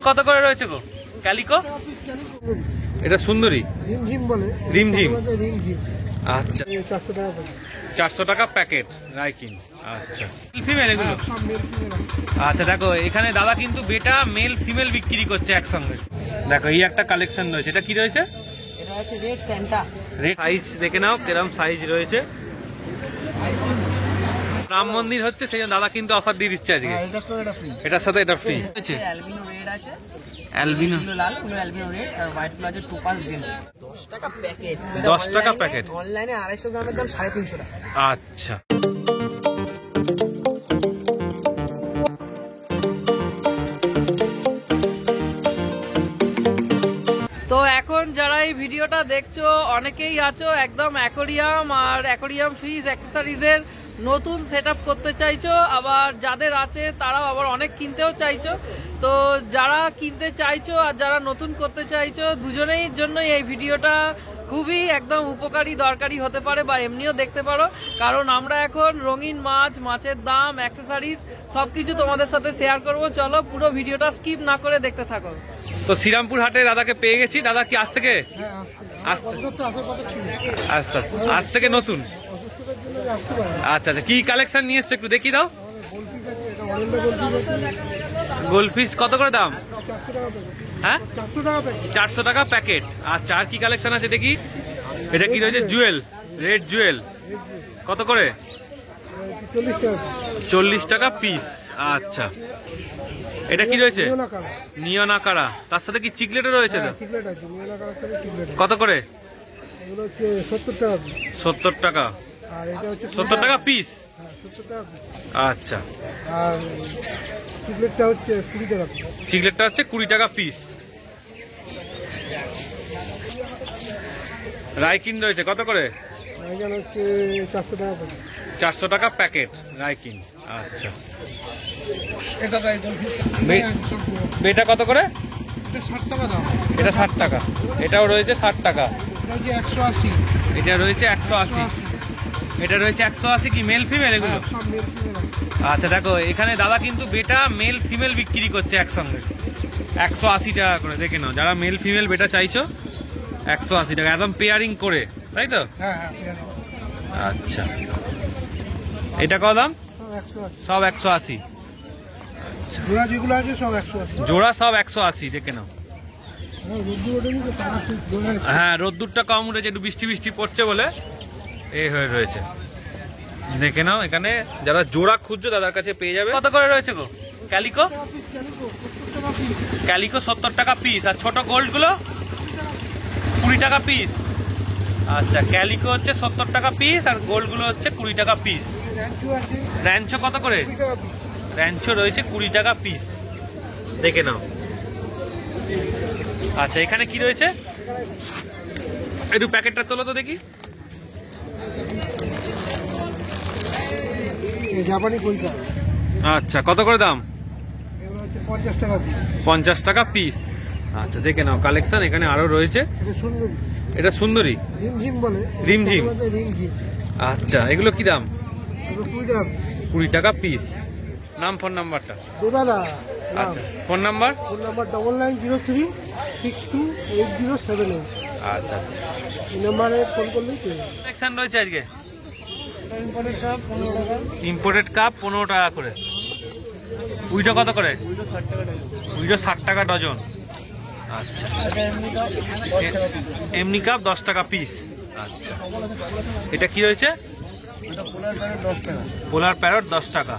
কত করে রয়েছে গো ক্যালিকো? এটা সুন্দরী রিমঝিম বলে। রিমঝিম। রিমঝিম। আচ্ছা 400 টাকা করে। 400 টাকা প্যাকেট রাইকিন। আচ্ছা ফিমেল এগুলো? সব মেল ফিমেল। আচ্ছা দেখো এখানে দাদা কিন্তু বেটা মেল ফিমেল বিক্রি করছে একসঙ্গে। দেখো এই একটা কালেকশন রয়েছে, এটা কি রয়েছে? এটা হচ্ছে রেড ফ্যান্টা। রেড সাইজ দেখে নাও কিরকম সাইজ রয়েছে। রাম মন্দির হচ্ছে সেই জন্য দাদা কিন্তু অফার দিয়ে দিচ্ছে আজকে। এটা তো এটা ফ্রি। এটার সাথে এটা ফ্রি আছে। অ্যালবিনো রেড আছে, অ্যালবিনো গুলো লাল, গুলো অ্যালবিনো রেড আর হোয়াইট গুলো আছে টোপাজ গ্রিন। 10 টাকা প্যাকেট। 10 টাকা প্যাকেট। অনলাইনে 250 গ্রামের দাম 350 টাকা। আচ্ছা তো এখন যারা এই ভিডিওটা দেখছো অনেকেই আছো একদম অ্যাকোরিয়াম আর অ্যাকোরিয়াম ফিশ অ্যাক্সেসরিজের নতুন সেটআপ করতে চাইছো, আবার যাদের আছে তারাও আবার অনেক কিনতেও চাইছো। তো যারা কিনতে চাইছো আর যারা নতুন করতে চাইছো দুজনেই জন্যই এই ভিডিওটা খুবই একদম উপকারী দরকারি হতে পারে, বা এমনিও দেখতে পারো, কারণ আমরা এখন রঙিন মাছ, মাছের দাম, অ্যাক্সেসরিজ সবকিছু তোমাদের সাথে শেয়ার করব। চলো পুরো ভিডিওটা স্কিপ না করে দেখতে থাকো। তো শ্রীরামপুর হাটে দাদাকে পেয়ে গেছি। দাদা কি আজ থেকে? আজ থেকে নতুন। আচ্ছা আচ্ছা কি কালেকশন নিয়ে এসছে একটু দেখি দাও। গোল্ডফিশ কত করে দাম? হ্যাঁ 400 টাকা প্যাকেট। আচ্ছা আর কি কালেকশন আছে দেখি। এটা কি রয়েছে? জুয়েল, রেড জুয়েল কত করে? 40 টাকা পিস। আচ্ছা এটা কি রয়েছে? নিয়ন আকারা, তার সাথে কি চিকলেটও রয়েছে? কত করে? 70 টাকা। 70 টাকা পিস। আচ্ছা আর চিকলেটটা হচ্ছে 20 টাকা। চিকলেটটা হচ্ছে 20 টাকা পিস। রাইকিন রয়েছে কত করে? এখানে হচ্ছে 400 টাকা করে। 400 টাকা প্যাকেট রাইকিন। আচ্ছা এটা কত করে? এটা 60 টাকা দাম। এটা 60 টাকা। এটাও রয়েছে 60 টাকা। এটা হচ্ছে 180। এটা রয়েছে 180। এটা রয়েছে 180। কি মেল ফিমেল এগুলো? সব মেল ফিমেল। আচ্ছা দেখো এখানে দাদা কিন্তু বেটা মেল ফিমেল বিক্রি করছে একসঙ্গে 180 টাকা করে। দেখে নাও যারা মেল ফিমেল বেটা চাইছো 180 টাকা, একদম পেয়ারিং করে, তাই তো? হ্যাঁ হ্যাঁ আচ্ছা এটা কত দাম? সব 180। সব 180। জোড়া যেগুলো আছে সব 180। জোড়া সব 180। দেখে নাও। হ্যাঁ রোদ্দুরটা কম উঠেছে, একটু বৃষ্টি বৃষ্টি পড়ছে বলে এই হয়ে রয়েছে। দেখে নাও এখানে যারা জোড়া খুঁজছো দাদার কাছে পেয়ে যাবে। কত করে রয়েছে গো ক্যালিকো? ক্যালিকো 70 টাকা পিস। আর ছোট গোল্ড গুলো 20 টাকা পিস। আচ্ছা ক্যালিকো হচ্ছে 70 টাকা পিস আর গোল্ড গুলো হচ্ছে 20 টাকা পিস। র্যাঞ্চো কত করে? র্যাঞ্চো রয়েছে 20 টাকা পিস। দেখে নাও। আচ্ছা এখানে কি রয়েছে? একটু প্যাকেটটা তোলো তো দেখি। জাপানি কইটা। আচ্ছা কত করে দাম? এগুলো হচ্ছে 50 টাকা পিস। 50 টাকা পিস। আচ্ছা দেখে নাও কালেকশন এখানে আরো রয়েছে। এটা সুন্দরী। এটা সুন্দরী রিমঝিম বলে। রিমঝিম। রিমঝিম। আচ্ছা এগুলো কি দাম? এগুলো 20 টাকা। 20 টাকা পিস। নাম ফোন নাম্বারটা? দেবাদা। আচ্ছা ফোন নাম্বার? Phone number 9903 628078। আচ্ছা আচ্ছা এই নম্বরে ফোন করলেই পেয়ে যাবেন। কালেকশন রয়েছে আজকে। ইম্পোর্টেড কাপ 15 টাকা। ইম্পোর্টেড কাপ 15 টাকা করে। উইডো কত করে? উইডো 60 টাকা ডজন। আচ্ছা এমনি কাপ 10 টাকা পিস। আচ্ছা এটা কি রয়েছে? এটা পোলার প্যারট 10 টাকা। পোলার প্যারট 10 টাকা।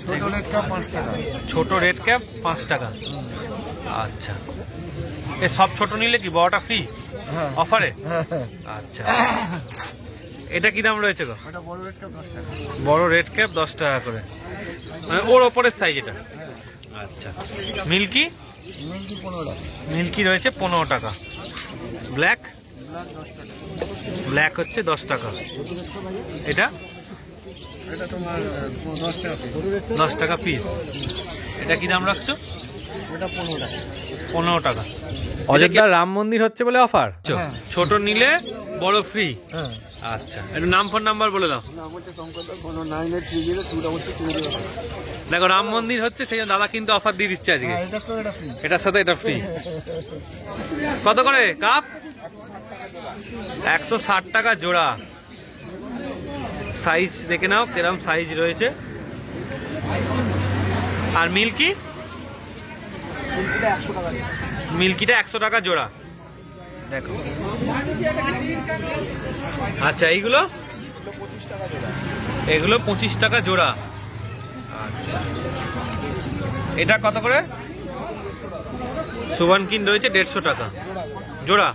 ছোট রেড কাপ 5 টাকা। ছোট রেড ক্যাপ 5 টাকা। আচ্ছা এ সব ছোট নিলে কি বড়টা ফ্রি অফারে? আচ্ছা এটা কি দাম রয়েছে গো? এটা বড় রেড কাপ 10 টাকা। বড় রেড ক্যাপ 10 টাকা করে, মানে ওর ওপরের সাইজ এটা। আচ্ছা মিল্কি? মিল্কি 15 টাকা। মিল্কি রয়েছে 15 টাকা। ব্ল্যাক? ব্ল্যাক 10 টাকা। ব্ল্যাক হচ্ছে 10 টাকা। এটা? এটা তোমার 10 টাকা পিস। 10 টাকা পিস। এটা কি দাম রাখছো? এটা 15 টাকা। 15 টাকা। অযোধ্যা রাম মন্দির হচ্ছে বলে অফার। ছোট নিলে বড় ফ্রি। হ্যাঁ আচ্ছা, একটু নাম ফোন নাম্বার বলে দাও। নাম হচ্ছে শঙ্কর দাস, 99830 দেখো রাম মন্দির হচ্ছে, সেই জন্য দাদা কিন্তু অফার দিয়ে দিচ্ছে আজকে। এটা তো এটা ফ্রি। এটার সাথে এটা ফ্রি। কত করে কাপ? 160 টাকা জোড়া। সাইজ দেখে নাও কিরম সাইজ রয়েছে। আর মিল্কি? এটা 100 টাকা। মিল্কিটা 100 টাকা জোড়া। দেখো আচ্ছা, এইগুলো? এগুলো 25 টাকা জোড়া। আচ্ছা, এটা কত করে? সুবানকিন রয়েছে 150 টাকা জোড়া।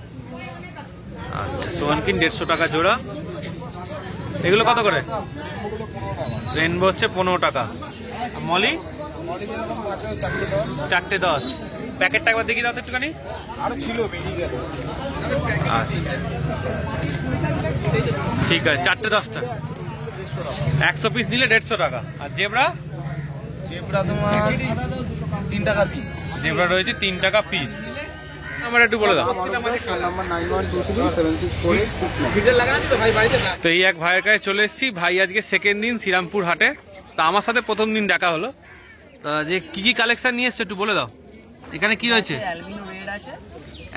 আচ্ছা, সুবানকিন 150 টাকা জোড়া। এগুলো কত করে? রেনবো হচ্ছে 15 টাকা। মলি? 4টে 10। প্যাকেটটা একবার দেখিয়ে দাও তো একটুখানি। আরো ছিল বেরিয়ে গেল। আচ্ছা, ঠিক আছে, 4টে 10টা। 100 পিস নিলে 150 টাকা। আর জেব্রা? জেব্রা তোমার 3 টাকা পিস। জেব্রা রয়েছে 3 টাকা পিস। আমার একটু বলে দাও। নাম্বার 91237669। তো এই এক ভাইয়ের কাছে চলে এসেছি। ভাই আজকে সেকেন্ড দিন শ্রীরামপুর হাটে। তা আমার সাথে প্রথম দিন দেখা হলো। তা যে কি কি কালেকশন নিয়ে এসছে একটু বলে দাও। এখানে কি রয়েছে? অ্যালবিনো রেড আছে,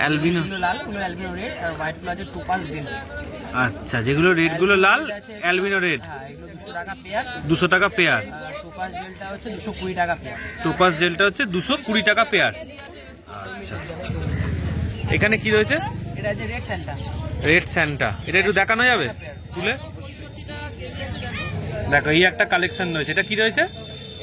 অ্যালবিনো লাল, গুলো অ্যালবিনো রেড, আর হোয়াইট গুলো আছে টোপাজ ডিম। আচ্ছা, যেগুলো রেড গুলো লাল, অ্যালবিনো রেড। হ্যাঁ, এগুলো 200 টাকা পেয়ার। 200 টাকা পেয়ার। আর টোপাজ জেলটা হচ্ছে 220 টাকা পেয়ার। টোপাস জেলটা হচ্ছে 220 টাকা পেয়ার। আচ্ছা, এখানে কি রয়েছে? এটা আছে রেড স্যান্টা। Red Santa. এটা একটু দেখানো যাবে তুলে? দেখো এই একটা কালেকশন রয়েছে। এটা কি রয়েছে?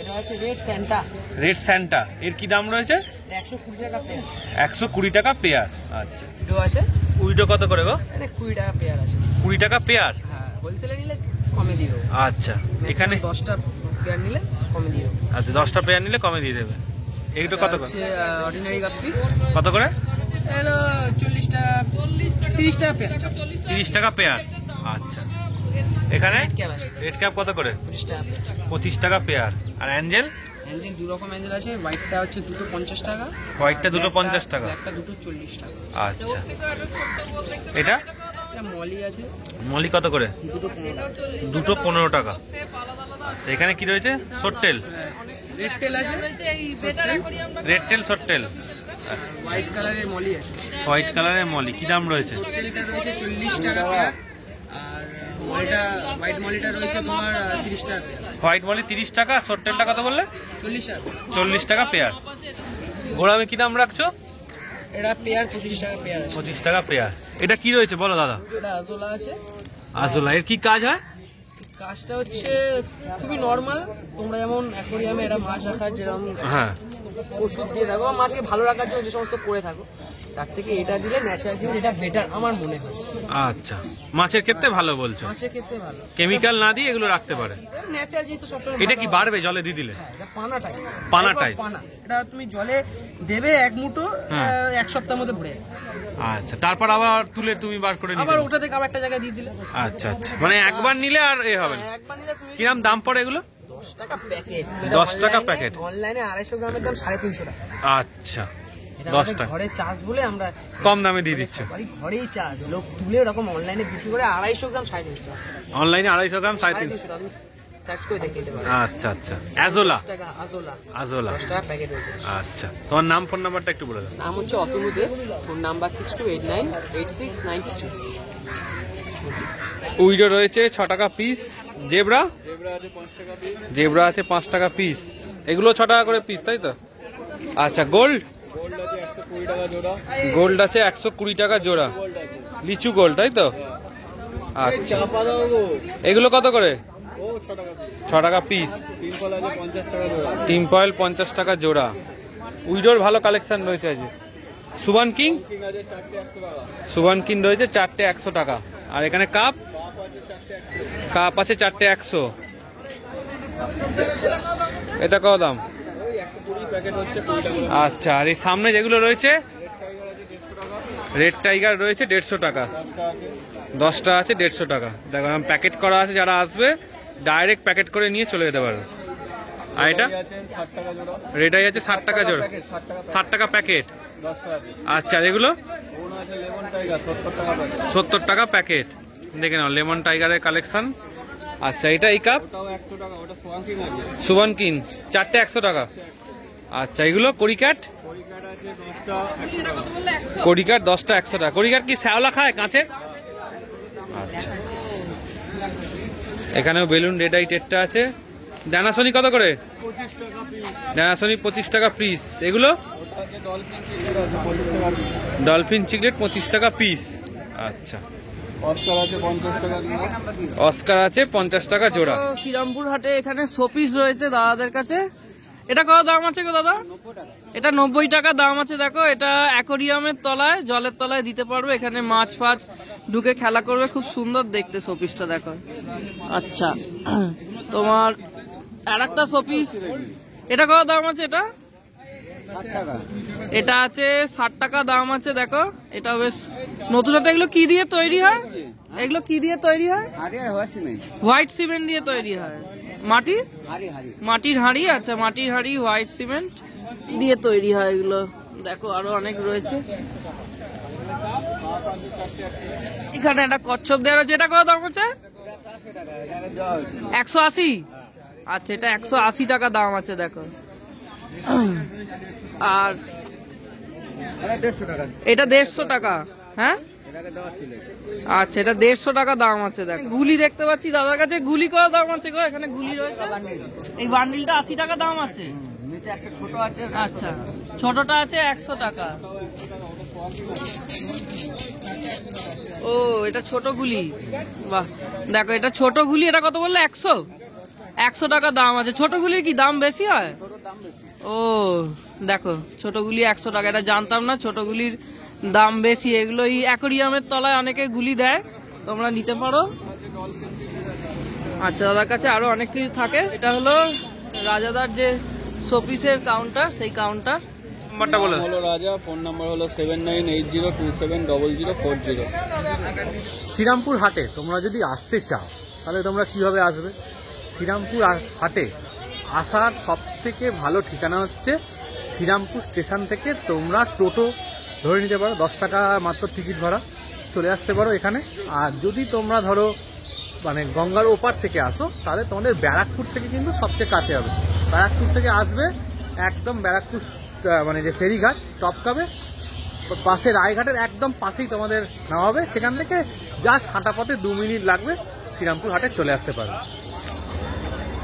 এটা হচ্ছে রেড স্যান্টা। Red Santa. এর কি দাম রয়েছে? 120 টাকা পেয়ার। 120 টাকা পেয়ার। আচ্ছা, উইডো আছে। উইডো কত করে গো? এটা 20 টাকা পেয়ার আছে। 20 টাকা পেয়ার। হ্যাঁ, হোলসেলে নিলে কমে দিও। আচ্ছা, এখানে 10টা পেয়ার নিলে কমে দিও। আচ্ছা, 10টা পেয়ার নিলে কমে দিয়ে দেবে। এইটা কত করে? অর্ডিনারি গাপ্পি কত করে? এলো 40 টাকা, 30 টাকা পেয়ার। 30 টাকা পেয়ার। আচ্ছা, এখানে রেড ক্যাপ আছে, রেড ক্যাপ কত করে? 25 টাকা পেয়ার। 25 টাকা পেয়ার। আর অ্যাঞ্জেল? অ্যাঞ্জেল দু রকম অ্যাঞ্জেল আছে। হোয়াইটটা হচ্ছে 250 টাকা, হোয়াইটটা 250 টাকা। একটা 240 টাকা। আচ্ছা, এটা? এটা মলি আছে, মলি কত করে? 215 215 টাকা। টাকা। আচ্ছা, এখানে কি রয়েছে? শর্টেল? রেড টেল আছে, রেড টেল, শর্টেল। হোয়াইট কালারের মলি আছে। হোয়াইট কালারের মলি কি দাম রয়েছে? এটা রয়েছে 40 টাকা পেয়ার। আর মলিটা, হোয়াইট মলিটা রয়েছে তোমার 30 টাকা পেয়ার। হোয়াইট মলি 30 টাকা। শর্টেলটা কত বললে? 40 টাকা। 40 টাকা পেয়ার। গোড়ামে কি দাম রাখছো? এটা পেয়ার 25 টাকা পেয়ার আছে। 25 টাকা পেয়ার। এটা কি রয়েছে বলো দাদা? এটা আজোলা আছে। আসলে এর কি কাজ হয়? কাজটা হচ্ছে খুবই নর্মাল। তোমরা যেমন অ্যাকোরিয়ামে একটা মাছ রাখার যেরকম হ্যাঁ, ওষুধ দিয়ে থাকো, বা মাছকে ভালো রাখার জন্য যে সমস্ত করে থাকো, তার থেকে এটা দিলে ন্যাচারাল জিনিস, এটা বেটার আমার মনে হয়। আচ্ছা, মাছের ক্ষেত্রে ভালো বলছো? মাছের ক্ষেত্রে ভালো, কেমিক্যাল না দিয়ে এগুলো রাখতে পারে। ন্যাচারাল জিনিস তো সবসময় এটা ভালো কি হয়। বাড়বে জলে দিয়ে দিলে? হ্যাঁ, এটা পানা টাইপ। পানা type? পানা। এটা তুমি জলে দেবে এক মুঠো, হ্যাঁ। 1 সপ্তাহের মধ্যে ভরে যাবে। আচ্ছা, তারপর আবার তুলে তুমি বার করে নিতে? আবার ওটা থেকে আবার একটা জায়গায় দিয়ে দিলে। আচ্ছা আচ্ছা, মানে একবার নিলে আর এ হবে না। একবার নিলে তুমি কিরম দাম পড়ে এগুলো? 10 টাকা প্যাকেট। 10 টাকা প্যাকেট। অনলাইনে 250 গ্রামের দাম 350 টাকা। আচ্ছা, এটা 10 আমাদের টাকা ঘরে চাষ বলে আমরা কম দামে দিয়ে দিচ্ছ। বাড়ি ঘরেই চাষ, লোক তুলে ওরকম অনলাইনে বিক্রি করে 250 গ্রাম 350 টাকা। অনলাইনে 250 গ্রাম 350। 350 টাকা সার্চ করে দেখে নিতে পারো। আচ্ছা আচ্ছা, অ্যাজোলা? 10 টাকা আজোলা, আজোলা। 10 টাকা প্যাকেট হয়েছে। আচ্ছা, তোমার নাম ফোন নাম্বারটা একটু বলে দাও। নাম হচ্ছে অতনু দেব, ফোন নাম্বার 62898692। উইডো রয়েছে 6 টাকা পিস। জেব্রা? জেব্রা আছে 5 টাকা পিস। এগুলো 6 টাকা করে পিস, তাই তো? আচ্ছা, গোল্ড? গোল্ড আছে 120 টাকা জোড়া। লিচু গোল্ড, তাই তো? আচ্ছা, এগুলো কত করে? 6 টাকা পিস। টিম ফয়েল 50 টাকা জোড়া। উইডোর ভালো কালেকশন রয়েছে আজ। সুবান কিং? সুবান কিং রয়েছে 4টে 100 টাকা। আর এখানে কাপ? কাপ আছে 4টে 100। এটা কত দাম? আচ্ছা, আর এই সামনে যেগুলো রয়েছে? রেড টাইগার রয়েছে 150 টাকা। 10টা আছে 150 টাকা। দেখো প্যাকেট করা আছে, যারা আসবে ডাইরেক্ট প্যাকেট করে নিয়ে চলে যেতে পারো। আর এটা রেডাই আছে 60 টাকা জোড়া। 60 টাকা প্যাকেট। আচ্ছা, এগুলো 70 টাকা প্যাকেট। দেখে নাও লেমন টাইগারের কালেকশন। আচ্ছা এটা এই কাপ ওটাও 100 টাকা, ওটা সোয়াঙ্কিং আছে। সুবান কিন, 4টে 100 টাকা। আচ্ছা এগুলো কড়িকাঠ, কড়িকাঠ আছে 10টা 100 টাকা। কড়িকাঠ 10টা 100 টাকা। কড়িকাঠ কি শ্যাওলা খায় কাঁচে? আচ্ছা এখানেও বেলুন রেডাইটেডটা আছে। ডানাসনি কত করে? 25 টাকা পিস। ডানাসনি 25 টাকা পিস। এগুলো ওটা আছে ডলফিন চিকেন আছে 50 টাকা পিস। ডলফিন চিকলেট 25 টাকা পিস। আচ্ছা অস্কার আছে 50 টাকা জোড়া। অস্কার আছে 50 টাকা জোড়া। তো শ্রীরামপুর হাটে এখানে শোপিস রয়েছে দাদাদের কাছে। এটা কত দাম আছে গো দাদা? এটা 90 টাকা দাম আছে। দেখো এটা অ্যাকোরিয়ামের তলায়, জলের তলায় দিতে পারবে। এখানে মাছ ফাছ ঢুকে খেলা করবে, খুব সুন্দর দেখতে শোপিসটা দেখো। আচ্ছা তোমার আর একটা শোপিস, এটা কত দাম আছে? এটা 60 টাকা। এটা আছে 60 টাকা দাম আছে। দেখো এটা বেশ নতুন। এগুলো কি দিয়ে তৈরি হয়? এগুলো কি দিয়ে তৈরি হয়? হাড়ি আর হওয়া সিমেন্ট। হোয়াইট সিমেন্ট দিয়ে তৈরি হয়। মাটি, হাড়ি হাড়ি। মাটির হাঁড়ি। আচ্ছা মাটির হাঁড়ি হোয়াইট সিমেন্ট দিয়ে তৈরি হয় এগুলো। দেখো আরো অনেক রয়েছে। এখানে একটা কচ্ছপ দেওয়া রয়েছে। এটা কত দাম আছে? 180। আচ্ছা এটা 180 টাকা দাম আছে। দেখো আর এটা 150 টাকা। হ্যাঁ আচ্ছা এটা 150 টাকা দাম আছে। দেখ গুলি দেখতে পাচ্ছি দাদার কাছে। গুলি কত দাম আছে গো? এখানে গুলি রয়েছে। এই বান্ডিলটা 80 টাকা দাম আছে। ছোট আছে। আচ্ছা ছোটটা আছে 100 টাকা। ও এটা ছোট গুলি, বাহ। দেখো এটা ছোট গুলি। এটা কত বললে? 100 টাকা দাম আছে। ছোট গুলির কি দাম বেশি হয়? ও দেখো ছোট গুলি 100 টাকা। এটা জানতাম না, ছোট গুলির দাম বেশি। এগুলো এই অ্যাকোরিয়ামের তলায় অনেকে গুলি দেয়, তোমরা নিতে পারো। আচ্ছা দাদার কাছে আরো অনেক কিছু থাকে। এটা হলো রাজাদার যে শোপিসের কাউন্টার, সেই কাউন্টার। নাম্বারটা বলো। হলো রাজা, ফোন নাম্বার হলো 7980270040। শ্রীরামপুর হাটে তোমরা যদি আসতে চাও তাহলে তোমরা কিভাবে আসবে? শ্রীরামপুর হাটে আসার সব থেকে ভালো ঠিকানা হচ্ছে শ্রীরামপুর স্টেশন থেকে তোমরা টোটো ধরে নিতে পারো। 10 টাকা মাত্র টিকিট ভাড়া, চলে আসতে পারো এখানে। আর যদি তোমরা ধরো মানে গঙ্গার ওপার থেকে আসো তাহলে তোমাদের ব্যারাকপুর থেকে কিন্তু সবচেয়ে কাছে হবে। ব্যারাকপুর থেকে আসবে একদম ব্যারাকপুর মানে যে ফেরিঘাট টপকাবে, পাশে রায়ঘাটের একদম পাশেই তোমাদের নামাবে। সেখান থেকে জাস্ট হাঁটা পথে 2 মিনিট লাগবে, শ্রীরামপুর হাটে চলে আসতে পারবে।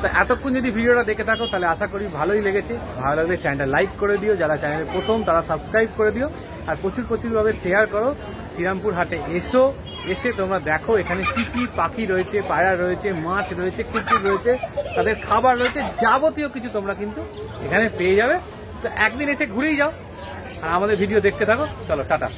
তা এতক্ষণ যদি ভিডিওটা দেখে থাকো তাহলে আশা করি ভালোই লেগেছে। ভালো লাগলে চ্যানেলটা লাইক করে দিও, যারা চ্যানেলে প্রথম তারা সাবস্ক্রাইব করে দিও, আর প্রচুরভাবে শেয়ার করো। শ্রীরামপুর হাটে এসে তোমরা দেখো এখানে কি কি পাখি রয়েছে, পায়রা রয়েছে, মাছ রয়েছে, কুকুর রয়েছে, তাদের খাবার রয়েছে, যাবতীয় কিছু তোমরা কিন্তু এখানে পেয়ে যাবে। তো একদিন এসে ঘুরেই যাও আর আমাদের ভিডিও দেখতে থাকো। চলো টাটা।